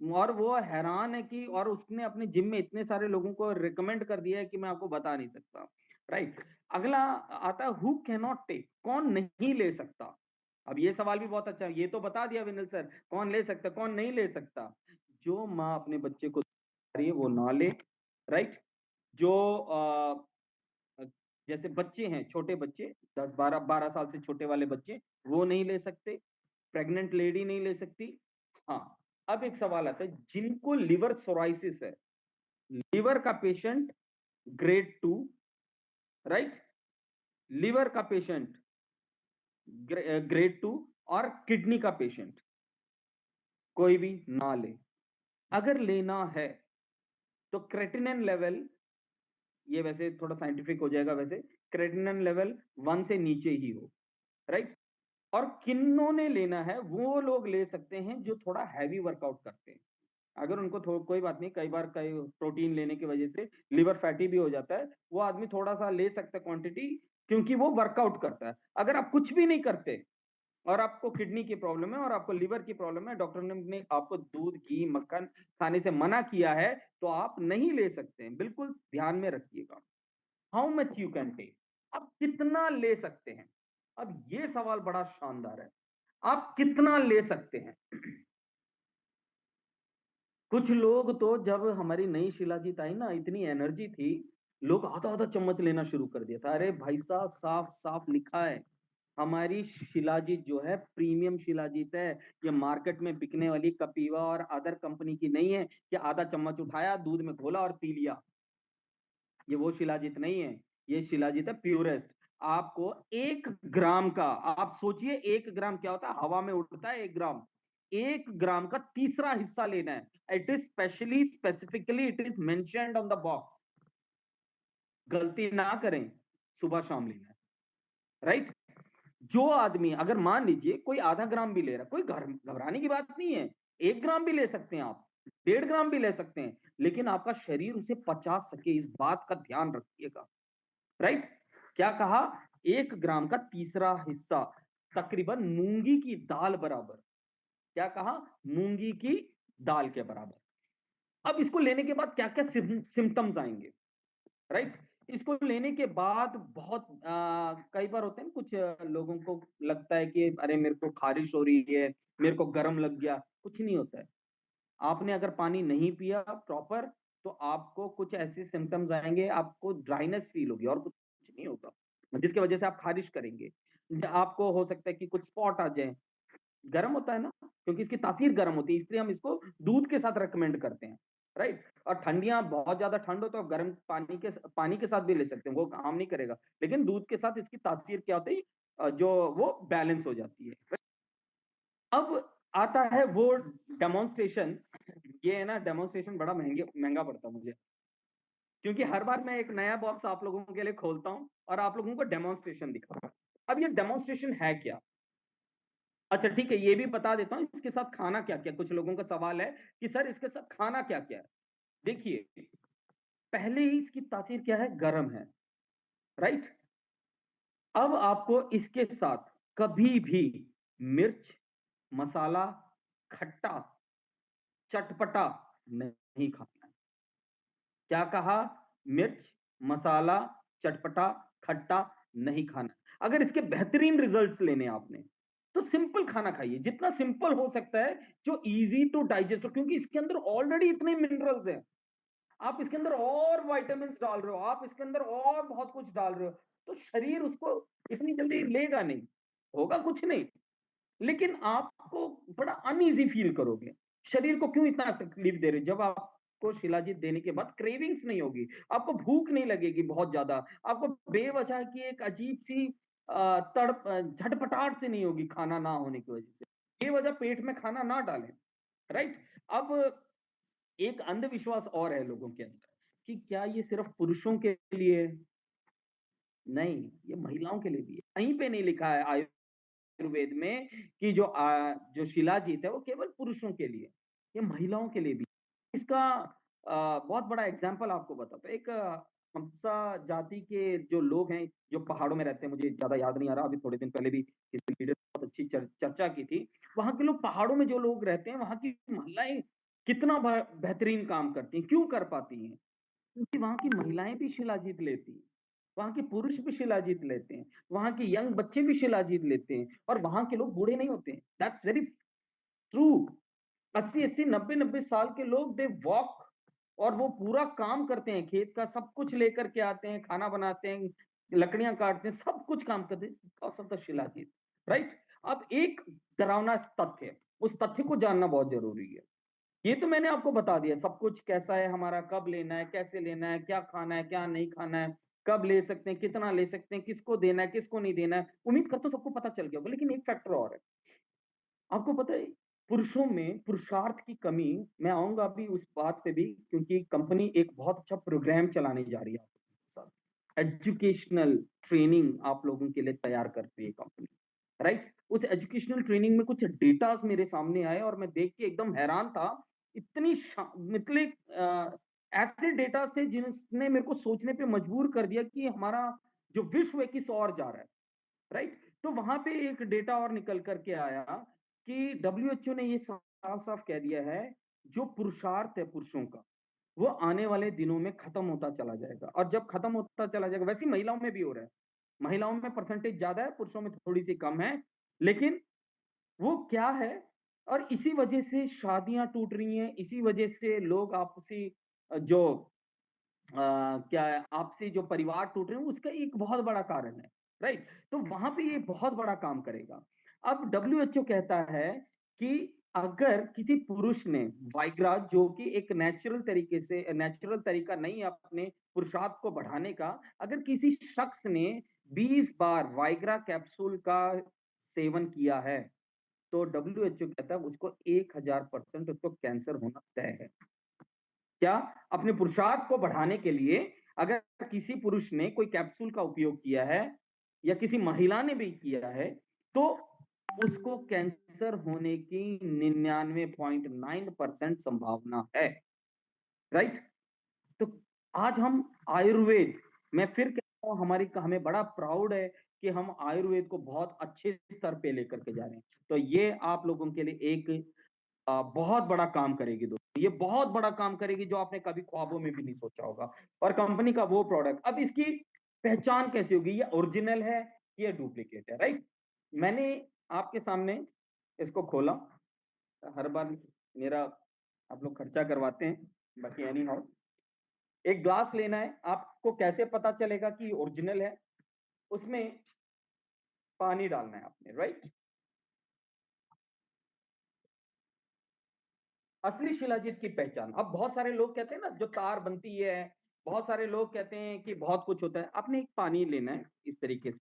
और वो हैरान है कि, और उसने अपने जिम में इतने सारे लोगों को रिकमेंड कर दिया है कि मैं आपको बता नहीं सकता, राइट? अगला आता है हु कैन नॉट टेक, कौन नहीं ले सकता। अब ये सवाल भी बहुत अच्छा है, ये तो बता दिया विनल सर, कौन ले सकता कौन नहीं ले सकता। जो माँ अपने बच्चे को रही है वो ना ले, राइट? जो जैसे बच्चे हैं, छोटे बच्चे, 10 12 साल से छोटे वाले बच्चे, वो नहीं ले सकते। प्रेग्नेंट लेडी नहीं ले सकती। हाँ, अब एक सवाल आता है, जिनको लिवर सोराइसिस है, लिवर का पेशेंट ग्रेड 2, राइट? लिवर का पेशेंट ग्रेड 2 और किडनी का पेशेंट, कोई भी ना ले। अगर लेना है तो क्रेटिनिन लेवल, ये वैसे थोड़ा साइंटिफिक हो जाएगा, वैसे क्रेटिनिन लेवल 1 से नीचे ही हो, राइट? और किन्होंने लेना है, वो लोग ले सकते हैं जो थोड़ा हैवी वर्कआउट करते हैं। अगर उनको कोई बात नहीं, कई बार कई प्रोटीन लेने की वजह से लिवर फैटी भी हो जाता है, वो आदमी थोड़ा सा ले सकता है क्वांटिटी, क्योंकि वो वर्कआउट करता है। अगर आप कुछ भी नहीं करते और आपको किडनी की प्रॉब्लम है और आपको लिवर की प्रॉब्लम है, डॉक्टर ने आपको दूध घी मक्खन खाने से मना किया है, तो आप नहीं ले सकते हैं, बिल्कुल ध्यान में रखिएगा। How much you can take, आप कितना ले सकते हैं? अब ये सवाल बड़ा शानदार है, आप कितना ले सकते हैं? कुछ लोग तो, जब हमारी नई शिलाजीत आई ना, इतनी एनर्जी थी, लोग आधा आधा चम्मच लेना शुरू कर दिया था। अरे भाई साहब, साफ साफ लिखा है, हमारी शिलाजीत जो है प्रीमियम शिलाजीत है। ये मार्केट में बिकने वाली कपीवा और अदर कंपनी की नहीं है कि आधा चम्मच उठाया, दूध में घोला और पी लिया। ये वो शिलाजीत नहीं है, ये शिलाजीत है प्योरेस्ट। आपको 1 ग्राम का, आप सोचिए 1 ग्राम क्या होता है, हवा में उड़ता है 1 ग्राम, 1 ग्राम का तीसरा हिस्सा लेना है। It is specially specifically it is mentioned on the box, गलती ना करें, सुबह शाम लेना है, राइट। जो आदमी, अगर मान लीजिए कोई आधा ग्राम भी ले रहा है, कोई घबराने की बात नहीं है, 1 ग्राम भी ले सकते हैं आप, 1.5 ग्राम भी ले सकते हैं, लेकिन आपका शरीर उसे पचा सके, इस बात का ध्यान रखिएगा, राइट। क्या कहा, 1 ग्राम का तीसरा हिस्सा, तकरीबन मूंगी की दाल बराबर। क्या कहा, मूंगी की दाल के बराबर। अब इसको लेने के बाद क्या क्या सिम्टम्स आएंगे, राइट। इसको लेने के बाद बहुत कई बार होते हैं कुछ लोगों को लगता है कि अरे मेरे को खारिश हो रही है, मेरे को गर्म लग गया, कुछ नहीं होता है। आपने अगर पानी नहीं पिया प्रॉपर, तो आपको कुछ ऐसे सिम्टम्स आएंगे, आपको ड्राइनेस फील होगी और कुछ नहीं होगा, जिसकी वजह से आप खारिश करेंगे। आपको हो सकता है कि कुछ स्पॉट आ जाए, गर्म होता है ना, क्योंकि इसकी तासीर गर्म होती है, इसलिए हम इसको दूध के साथ रेकमेंड करते हैं, राइट। और ठंडियां, बहुत ज्यादा ठंड हो तो गर्म पानी के साथ भी ले सकते हैं, वो काम नहीं करेगा, लेकिन दूध के साथ इसकी तासीर क्या होती है, जो वो बैलेंस हो जाती है। अब आता है वो डेमोन्स्ट्रेशन। ये है ना, डेमोन्स्ट्रेशन बड़ा महंगा पड़ता है मुझे, क्योंकि हर बार मैं एक नया बॉक्स आप लोगों के लिए खोलता हूं और आप लोगों को डेमोन्स्ट्रेशन दिखाता हूं। अब ये डेमोन्स्ट्रेशन है क्या? अच्छा ठीक है, ये भी बता देता हूं इसके साथ खाना क्या क्या। कुछ लोगों का सवाल है कि सर इसके साथ खाना क्या क्या है। देखिए, पहले ही इसकी तासीर क्या है, गर्म है, राइट। अब आपको इसके साथ कभी भी मिर्च, मसाला, खट्टा, चटपटा नहीं खाना है। क्या कहा, मिर्च, मसाला, चटपटा, खट्टा नहीं खाना। अगर इसके बेहतरीन रिजल्ट्स लेने हैं आपने, तो सिंपल खाना खाइए, जितना सिंपल हो सकता है, जो इजी टू डाइजेस्ट हो, क्योंकि इसके अंदर ऑलरेडी इतने मिनरल्स हैं। आप इसके अंदर और वाइटामिन डाल रहे हो, आप इसके अंदर और बहुत कुछ डाल रहे हो, तो शरीर उसको इतनी जल्दी लेगा नहीं, होगा कुछ नहीं, लेकिन आपको बड़ा अनईजी फील करोगे। शरीर को क्यों इतना तकलीफ दे रहे? जब आपको शिलाजीत देने के बाद क्रेविंग्स नहीं होगी, आपको भूख नहीं लगेगी बहुत ज्यादा, आपको बेवजह की एक अजीब सी तड़प, झटपटाहट से नहीं होगी खाना ना होने की वजह से, बेवजह पेट में खाना ना डालें, राइट। अब एक अंधविश्वास और है लोगों के अंदर कि क्या ये सिर्फ पुरुषों के लिए है? नहीं, ये महिलाओं के लिए भी है। कहीं पे नहीं लिखा है आयुर्वेद में कि जो शिलाजीत है वो केवल पुरुषों के लिए, ये महिलाओं के लिए भी। इसका बहुत बड़ा एग्जाम्पल आपको बताता हूँ। एक हम्सा जाति के जो लोग हैं, जो पहाड़ों में रहते हैं, मुझे ज्यादा याद नहीं आ रहा, अभी थोड़े दिन पहले भी किसी लीडर ने बहुत अच्छी चर्चा की थी। वहां के लोग, पहाड़ों में जो लोग रहते हैं, वहां की महिलाएं कितना बेहतरीन काम करती हैं। क्यों कर पाती हैं? क्योंकि वहां की महिलाएं भी शिलाजीत लेती हैं, वहां के पुरुष भी शिलाजीत लेते हैं, वहां के यंग बच्चे भी शिलाजीत लेते हैं, और वहां के लोग बूढ़े नहीं होते हैं। That's very true. 80-80, 90-90 साल के लोग दे वॉक, और वो पूरा काम करते हैं, खेत का सब कुछ लेकर के आते हैं, खाना बनाते हैं, लकड़ियां काटते हैं, सब कुछ काम करते हैं, because of the shilajit, right. अब एक डरावना तथ्य है, उस तथ्य को जानना बहुत जरूरी है। ये तो मैंने आपको बता दिया सब कुछ कैसा है हमारा, कब लेना है, कैसे लेना है, क्या खाना है, क्या नहीं खाना है, कब ले सकते हैं, कितना ले सकते हैं, किसको देना है, किसको नहीं देना है। उम्मीद करता हूं सबको पता चल गया होगा, लेकिन एक फैक्टर और है। आपको पता है, पुरुषों में पुरुषार्थ की कमी, मैं आऊंगा अभी उस बात पे भी, क्योंकि कंपनी एक बहुत अच्छा प्रोग्राम चलाने जा रही है आपके साथ। एजुकेशनल ट्रेनिंग आप लोगों के लिए तैयार कर रही है कंपनी, राइट। उस एजुकेशनल ट्रेनिंग में कुछ डेटास मेरे सामने आए और मैं देख के एकदम हैरान था। इतनी मतलब ऐसे डेटा थे जिसने मेरे को सोचने पे मजबूर कर दिया कि हमारा जो विश्व है किस ओर जा रहा है, राइट। तो वहां पे एक डेटा और निकल करके आया कि डब्ल्यूएचओ ने ये साफ साफ कह दिया है, जो पुरुषार्थ है पुरुषों का, वो आने वाले दिनों में खत्म होता चला जाएगा। और जब खत्म होता चला जाएगा, वैसे ही महिलाओं में भी हो रहा है, महिलाओं में परसेंटेज ज्यादा है, पुरुषों में थोड़ी सी कम है, लेकिन वो क्या है, और इसी वजह से शादियां टूट रही हैं, इसी वजह से लोग आपसी जो क्या है, आपसी जो परिवार टूट रहे हैं, उसका एक बहुत बड़ा कारण है, राइट। तो वहां पे ये बहुत बड़ा काम करेगा। अब डब्ल्यूएचओ कहता है कि अगर किसी पुरुष ने वाइग्रा, जो कि एक नेचुरल तरीके से, नेचुरल तरीका नहीं है अपने पुरुषार्थ को बढ़ाने का, अगर किसी शख्स ने 20 बार वाइग्रा कैप्सूल का सेवन किया है, तो डब्ल्यूएचओ कहता है उसको 1000% उसको कैंसर होना तय है। क्या? अपने पुरुषार्थ को बढ़ाने के लिए अगर किसी पुरुष ने कोई कैप्सूल का उपयोग किया है या किसी महिला ने भी किया है, तो उसको कैंसर होने की 99.9% संभावना है। राइट? तो आज हम आयुर्वेद, मैं फिर कहता हूं, हमें बड़ा प्राउड है कि हम आयुर्वेद को बहुत अच्छे स्तर पे लेकर के जा रहे हैं। तो ये आप लोगों के लिए एक बहुत बड़ा काम करेगी दोस्तों, ये बहुत बड़ा काम करेगी जो आपने कभी ख्वाबों में भी नहीं सोचा होगा। और कंपनी का वो प्रोडक्ट, अब इसकी पहचान कैसे होगी, ये ओरिजिनल है, ये डुप्लीकेट है। राइट? मैंने आपके सामने इसको खोला, हर बार मेरा आप लोग खर्चा करवाते हैं, बाकी एनी हाउ एक ग्लास लेना है, आपको कैसे पता चलेगा कि ओरिजिनल है? उसमें पानी डालना है आपने। राइट? असली शिलाजीत की पहचान, अब बहुत सारे लोग कहते हैं ना जो तार बनती है, बहुत सारे लोग कहते हैं कि बहुत कुछ होता है। आपने एक पानी लेना है इस तरीके से।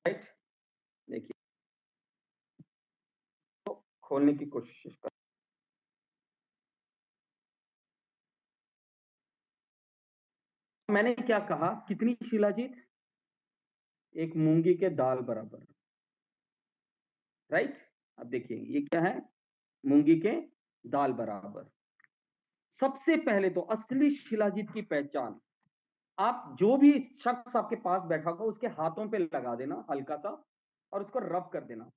राइट? देखिए, तो खोलने की कोशिश कर। मैंने क्या कहा, कितनी शिलाजीत? एक मूंगी के दाल बराबर। राइट? अब देखिए ये क्या है, मूंगी के दाल बराबर। सबसे पहले तो असली शिलाजीत की पहचान, आप जो भी शख्स आपके पास बैठा होगा उसके हाथों पे लगा देना हल्का सा, और उसको रब कर देना।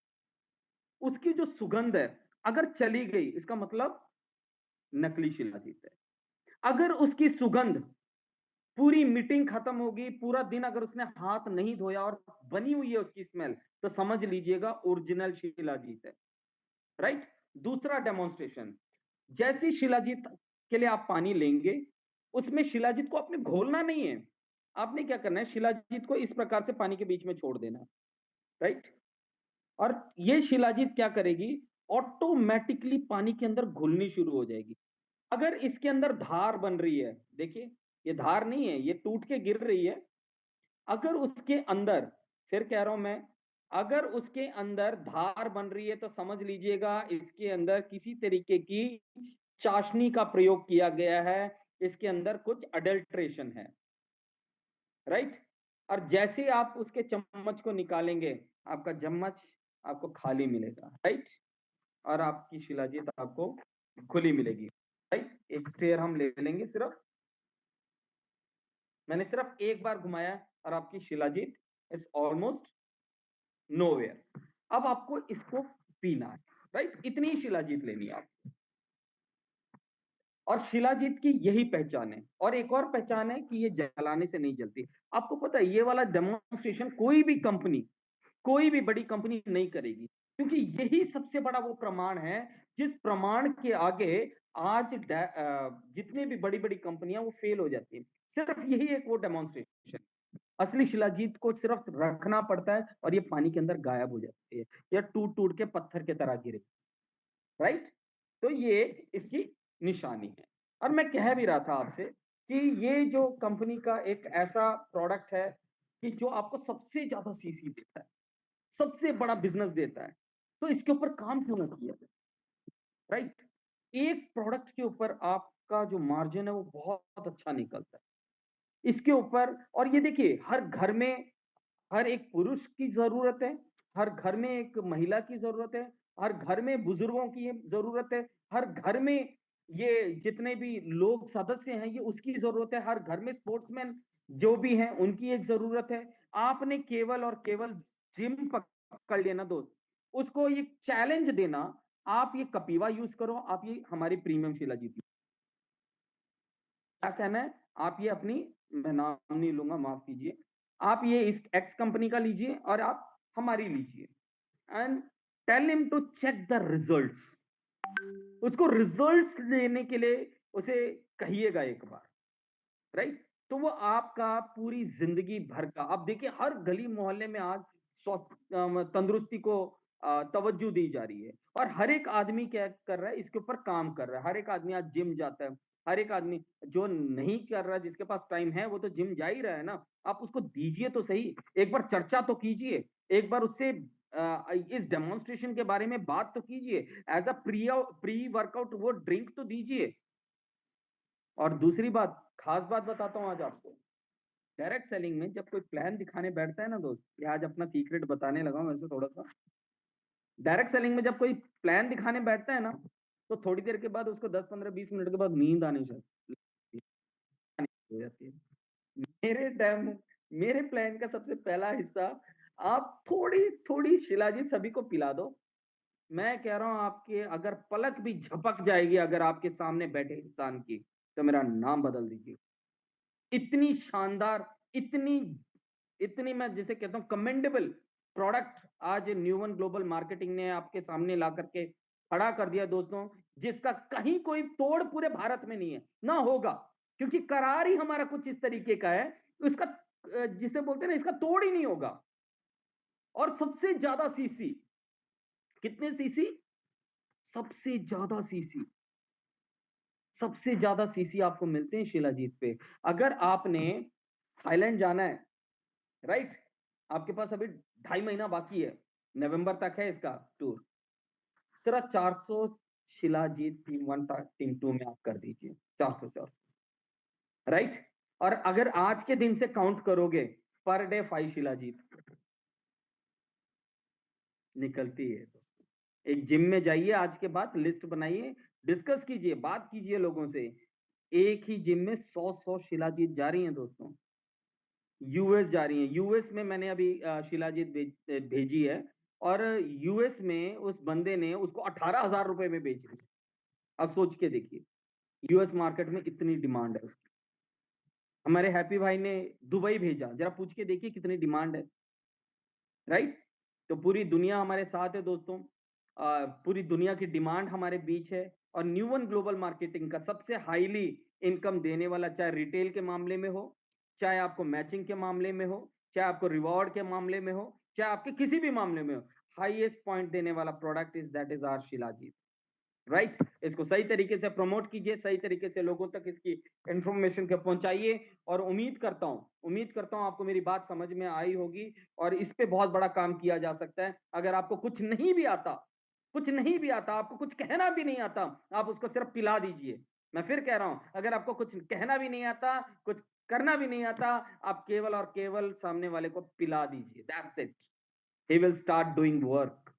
उसकी जो सुगंध है अगर चली गई, इसका मतलब नकली शिलाजीत है। अगर उसकी सुगंध, पूरी मीटिंग खत्म होगी, पूरा दिन अगर उसने हाथ नहीं धोया और बनी हुई है उसकी स्मेल, तो समझ लीजिएगा ओरिजिनल शिलाजीत है। राइट? दूसरा डेमोन्स्ट्रेशन, जैसी शिलाजीत के लिए आप पानी लेंगे, उसमें शिलाजीत को आपने घोलना नहीं है। आपने क्या करना है, शिलाजीत को इस प्रकार से पानी के बीच में छोड़ देना। राइट? और ये शिलाजीत क्या करेगी, ऑटोमेटिकली पानी के अंदर घुलनी शुरू हो जाएगी। अगर इसके अंदर धार बन रही है, देखिए ये धार नहीं है, ये टूट के गिर रही है। अगर उसके अंदर, फिर कह रहा हूं मैं, अगर उसके अंदर धार बन रही है, तो समझ लीजिएगा इसके अंदर किसी तरीके की चाशनी का प्रयोग किया गया है, इसके अंदर कुछ अडल्ट्रेशन है। राइट? और जैसे आप उसके चम्मच को निकालेंगे, आपका चम्मच आपको खाली मिलेगा। राइट? और आपकी शिलाजीत आपको खुली मिलेगी। राइट? एक स्टेयर हम ले लेंगे सिर्फ, मैंने सिर्फ एक बार घुमाया और आपकी शिलाजीत इज ऑलमोस्ट नोवेयर। अब आपको इसको पीना है। राइट? इतनी शिलाजीत लेनी है आप। और शिलाजीत की यही पहचान है, और एक और पहचान है कि ये जलाने से नहीं जलती। आपको पता है ये वाला डेमोन्स्ट्रेशन कोई भी बड़ी कंपनी नहीं करेगी, क्योंकि यही सबसे बड़ा वो प्रमाण है जिस प्रमाण के आगे आज जितनी भी बड़ी बड़ी कंपनियां वो फेल हो जाती है। सिर्फ यही एक वो डेमोन्स्ट्रेशन, असली शिलाजीत को सिर्फ रखना पड़ता है और ये पानी के अंदर गायब हो जाती है, या टूट टूट के पत्थर की तरह गिरे। राइट? तो ये इसकी निशानी है। और मैं कह भी रहा था आपसे कि ये जो कंपनी का एक ऐसा प्रोडक्ट है कि जो आपको सबसे ज्यादा सीसी देता है, सबसे बड़ा बिजनेस देता है, तो इसके ऊपर काम क्यों ना किया जाए? राइट? एक प्रोडक्ट के ऊपर आपका जो मार्जिन है वो बहुत अच्छा निकलता है इसके ऊपर। और ये देखिए, हर घर में हर एक पुरुष की जरूरत है, हर घर में एक महिला की जरूरत है, हर घर में बुजुर्गों की जरूरत है, हर घर में ये जितने भी लोग सदस्य हैं ये उसकी जरूरत है, हर घर में स्पोर्ट्समैन जो भी हैं उनकी एक जरूरत है। आपने केवल और केवल जिम पकड़ लेना दोस्त, उसको ये चैलेंज देना, आप ये कपीवा यूज करो, आप ये हमारी प्रीमियम शिला जीती, क्या कहना है? आप ये अपनी, मैं नाम नहीं लूंगा, माफ कीजिए, आप ये इस एक्स कंपनी का लीजिए और आप हमारी लीजिए, and tell him to check the results. उसको रिजल्ट्स लेने के लिए उसे कहिएगा एक बार। राइट? तो वो आपका पूरी जिंदगी भर का, आप देखिए हर गली मोहल्ले में आज स्वस्थ तंदुरुस्ती को तवज्जो दी जा रही है, और हर एक आदमी क्या कर रहा है, इसके ऊपर काम कर रहा है। हर एक आदमी आज जिम जाता है, हर एक आदमी जो नहीं कर रहा, जिसके पास टाइम है, वो तो जिम जा ही रहा है ना, आप उसको दीजिए तो सही, एक बार चर्चा तो कीजिए, एक बार उससे इस डेमोन्स्ट्रेशन के बारे में बात तो कीजिए, एज अ प्री वर्कआउट वो ड्रिंक तो दीजिए। और दूसरी बात, खास बात बताता हूं आज आपको, डायरेक्ट सेलिंग में जब कोई प्लान दिखाने बैठता है ना दोस्त, ये आज अपना सीक्रेट बताने लगा हूं वैसे थोड़ा सा, डायरेक्ट सेलिंग में जब कोई प्लान दिखाने बैठता है ना, तो थोड़ी देर के बाद उसको 10 15 20 मिनट के बाद नींद आनी चाहिए हो जाती है। मेरे डेमो मेरे प्लान का सबसे पहला हिस्सा, आप थोड़ी थोड़ी शिलाजीत सभी को पिला दो। मैं कह रहा हूं आपके अगर पलक भी झपक जाएगी अगर आपके सामने बैठे इंसान की, तो मेरा नाम बदल दीजिए। इतनी शानदार, इतनी इतनी मैं जिसे कहता हूं कमेंडेबल प्रोडक्ट आज न्यूवन ग्लोबल मार्केटिंग ने आपके सामने ला करके खड़ा कर दिया दोस्तों, जिसका कहीं कोई तोड़ पूरे भारत में नहीं है, ना होगा, क्योंकि करार ही हमारा कुछ इस तरीके का है, इसका जिसे बोलते हैं ना, इसका तोड़ ही नहीं होगा। और सबसे ज्यादा सीसी, कितने सीसी, सबसे ज्यादा सीसी, सबसे ज्यादा सीसी आपको मिलते हैं शिलाजीत पे। अगर आपने थाईलैंड जाना है, राइट, आपके पास अभी 2.5 महीना बाकी है, नवंबर तक है इसका टूर, सिर्फ 400 शिलाजीत टीम 1 टीम 2 में आप कर दीजिए, 400 राइट। और अगर आज के दिन से काउंट करोगे, पर डे 5 शिलाजीत निकलती है। एक जिम में जाइए, आज के बाद लिस्ट बनाइए, डिस्कस कीजिए, बात कीजिए लोगों से, एक ही जिम में 100 शिलाजीत जा रही हैं दोस्तों, यूएस जा रही हैं। यूएस में मैंने अभी शिलाजीत भेजी है, और यूएस में उस बंदे ने उसको 18,000 रुपए में बेच दी। अब सोच के देखिए, यूएस मार्केट में इतनी डिमांड है उसकी। हमारे हैप्पी भाई ने दुबई भेजा, जरा पूछ के देखिए कितनी डिमांड है, राइट। तो पूरी दुनिया हमारे साथ है दोस्तों, पूरी दुनिया की डिमांड हमारे बीच है। और न्यूवन ग्लोबल मार्केटिंग का सबसे हाईली इनकम देने वाला, चाहे रिटेल के मामले में हो, चाहे आपको मैचिंग के मामले में हो, चाहे आपको रिवॉर्ड के मामले में हो, चाहे आपके किसी भी मामले में हो, हाईएस्ट पॉइंट देने वाला product is that is our shilajit, right. इसको सही तरीके से प्रमोट कीजिए, सही तरीके से लोगों तक इसकी इंफॉर्मेशन को पहुंचाइए। और उम्मीद करता हूं आपको मेरी बात समझ में आई होगी, और इस पे बहुत बड़ा काम किया जा सकता है। अगर आपको कुछ नहीं भी आता, आपको कुछ कहना भी नहीं आता, आप उसको सिर्फ पिला दीजिए। मैं फिर कह रहा हूं, अगर आपको कुछ कहना भी नहीं आता, कुछ करना भी नहीं आता, आप केवल और केवल सामने वाले को पिला दीजिए, that's it. He will start doing work.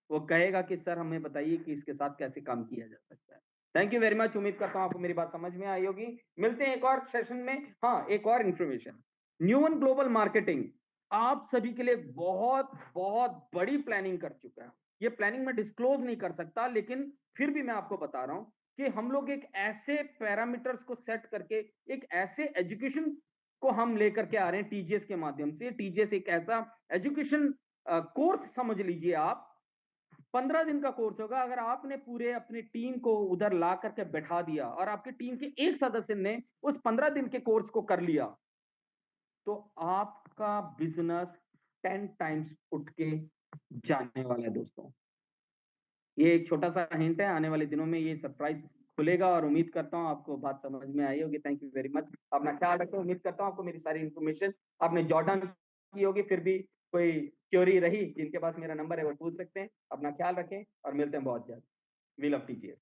वो कहेगा कि सर हमें बताइए कि इसके साथ कैसे काम किया जा सकता है। थैंक यू वेरी मच, उम्मीद करता हूं आपको मेरी बात समझ में आई होगी। मिलते हैं एक और सेशन में। हाँ, एक और इंफॉर्मेशन, न्यूवन ग्लोबल मार्केटिंग आप सभी के लिए बहुत बहुत बड़ी प्लानिंग कर चुका है। ये प्लानिंग मैं डिस्क्लोज नहीं कर सकता, लेकिन फिर भी मैं आपको बता रहा हूं कि हम लोग एक ऐसे पैरामीटर्स को सेट करके, एक ऐसे एजुकेशन को हम लेकर के आ रहे हैं टीजीएस के माध्यम से। टीजीएस एक ऐसा एजुकेशन कोर्स समझ लीजिए आप, 15 दिन का कोर्स होगा। अगर आपने पूरे अपनी टीम को उधर ला करके बैठा दिया, और आपकी टीम के एक सदस्य ने उस 15 दिन के कोर्स को कर लिया, तो आपका बिजनेस 10 टाइम्स उठ के जाने वाला है दोस्तों। ये एक छोटा सा हिंट है, आने वाले दिनों में ये सरप्राइज खुलेगा, और उम्मीद करता हूँ आपको बात समझ में आई होगी। थैंक यू वेरी मच, अपना ख्याल रखें। उम्मीद करता हूँ आपको मेरी सारी इन्फॉर्मेशन, आपने जॉर्डन की होगी, फिर भी कोई क्योरी रही, जिनके पास मेरा नंबर है वो पूछ सकते हैं। अपना ख्याल रखें और मिलते हैं बहुत जल्द। We love TGS.